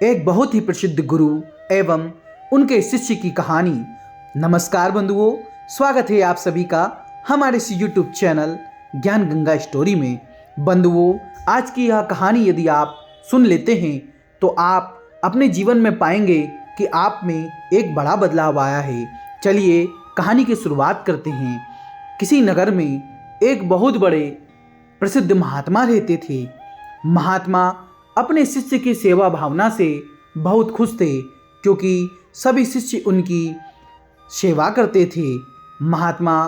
एक बहुत ही प्रसिद्ध गुरु एवं उनके शिष्य की कहानी। नमस्कार बंधुओं, स्वागत है आप सभी का हमारे इस यूट्यूब चैनल ज्ञान गंगा स्टोरी में। बंधुओं, आज की यह कहानी यदि आप सुन लेते हैं तो आप अपने जीवन में पाएंगे कि आप में एक बड़ा बदलाव आया है। चलिए कहानी की शुरुआत करते हैं। किसी नगर में एक बहुत बड़े प्रसिद्ध महात्मा रहते थे। महात्मा अपने शिष्य की सेवा भावना से बहुत खुश थे, क्योंकि सभी शिष्य उनकी सेवा करते थे। महात्मा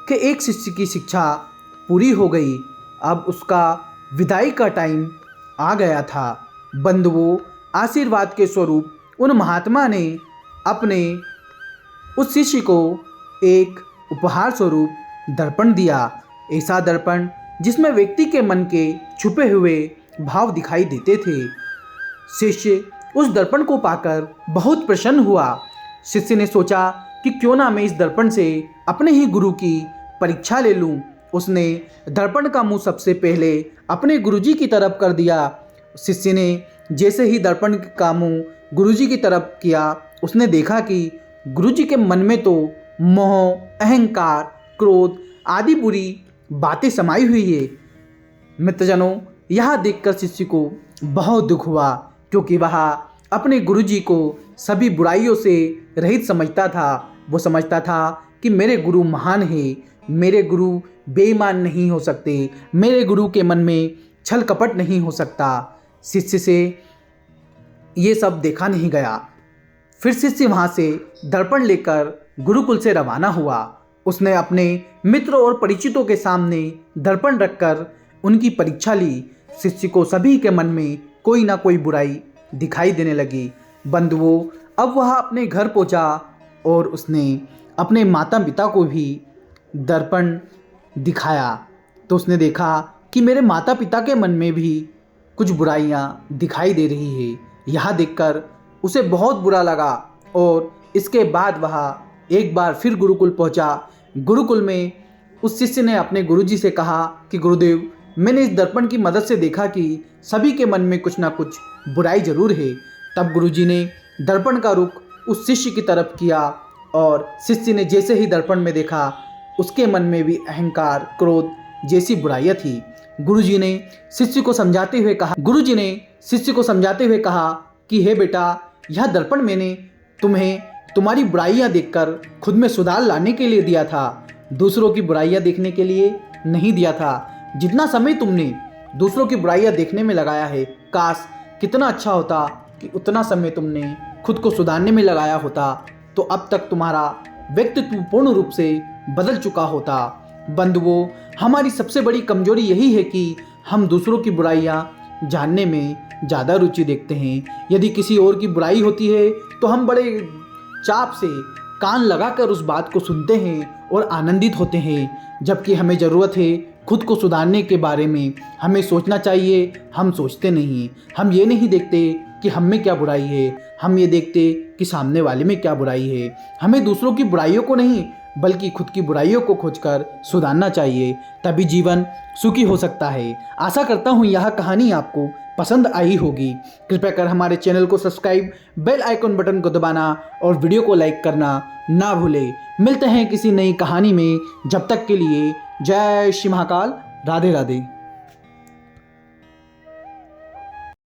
के एक शिष्य की शिक्षा पूरी हो गई, अब उसका विदाई का टाइम आ गया था। बंधुओं, आशीर्वाद के स्वरूप उन महात्मा ने अपने उस शिष्य को एक उपहार स्वरूप दर्पण दिया। ऐसा दर्पण जिसमें व्यक्ति के मन के छुपे हुए भाव दिखाई देते थे। शिष्य उस दर्पण को पाकर बहुत प्रसन्न हुआ। शिष्य ने सोचा कि क्यों ना मैं इस दर्पण से अपने ही गुरु की परीक्षा ले लूं। उसने दर्पण का मुंह सबसे पहले अपने गुरुजी की तरफ कर दिया। शिष्य ने जैसे ही दर्पण का मुंह गुरुजी की तरफ किया, उसने देखा कि गुरुजी के मन में तो मोह, अहंकार, क्रोध आदि बुरी बातें समाई हुई है। मित्रजनों, यह देखकर शिष्य को बहुत दुख हुआ, क्योंकि वह अपने गुरुजी को सभी बुराइयों से रहित समझता था। वो समझता था कि मेरे गुरु महान हैं, मेरे गुरु बेईमान नहीं हो सकते, मेरे गुरु के मन में छल कपट नहीं हो सकता। शिष्य से ये सब देखा नहीं गया। फिर शिष्य वहाँ से दर्पण लेकर गुरुकुल से रवाना हुआ। उसने अपने मित्रों और परिचितों के सामने दर्पण रखकर उनकी परीक्षा ली। शिष्य को सभी के मन में कोई ना कोई बुराई दिखाई देने लगी। बंधुओं, अब वह अपने घर पहुंचा और उसने अपने माता पिता को भी दर्पण दिखाया, तो उसने देखा कि मेरे माता पिता के मन में भी कुछ बुराइयां दिखाई दे रही है। यह देखकर उसे बहुत बुरा लगा और इसके बाद वह एक बार फिर गुरुकुल पहुंचा। गुरुकुल में उस शिष्य ने अपने गुरुजी से कहा कि गुरुदेव, मैंने इस दर्पण की मदद से देखा कि सभी के मन में कुछ ना कुछ बुराई जरूर है। तब गुरुजी ने दर्पण का रुख उस शिष्य की तरफ किया और शिष्य ने जैसे ही दर्पण में देखा, उसके मन में भी अहंकार, क्रोध जैसी बुराइयां थी। गुरुजी ने शिष्य को समझाते हुए कहा कि हे बेटा, यह दर्पण मैंने तुम्हें तुम्हारी बुराइयां देखकर खुद में सुधार लाने के लिए दिया था, दूसरों की बुराइयां देखने के लिए नहीं दिया था। जितना समय तुमने दूसरों की बुराइयां देखने में लगाया है, काश कितना अच्छा होता कि उतना समय तुमने खुद को सुधारने में लगाया होता, तो अब तक तुम्हारा व्यक्तित्व पूर्ण रूप से बदल चुका होता। बंधुओं, हमारी सबसे बड़ी कमजोरी यही है कि हम दूसरों की बुराइयां जानने में ज़्यादा रुचि देखते हैं। यदि किसी और की बुराई होती है तो हम बड़े चाप से कान लगाकर उस बात को सुनते हैं और आनंदित होते हैं, जबकि हमें ज़रूरत है खुद को सुधारने के बारे में हमें सोचना चाहिए। हम सोचते नहीं। हम ये नहीं देखते कि हम में क्या बुराई है, हम ये देखते कि सामने वाले में क्या बुराई है। हमें दूसरों की बुराइयों को नहीं बल्कि खुद की बुराइयों को खोजकर सुधारना चाहिए, तभी जीवन सुखी हो सकता है। आशा करता हूँ यह कहानी आपको पसंद आई होगी। कृपया कर हमारे चैनल को सब्सक्राइब, बेल आइकन बटन को दबाना और वीडियो को लाइक करना ना भूलें। मिलते हैं किसी नई कहानी में। जब तक के लिए जय श्री महाकाल। राधे राधे।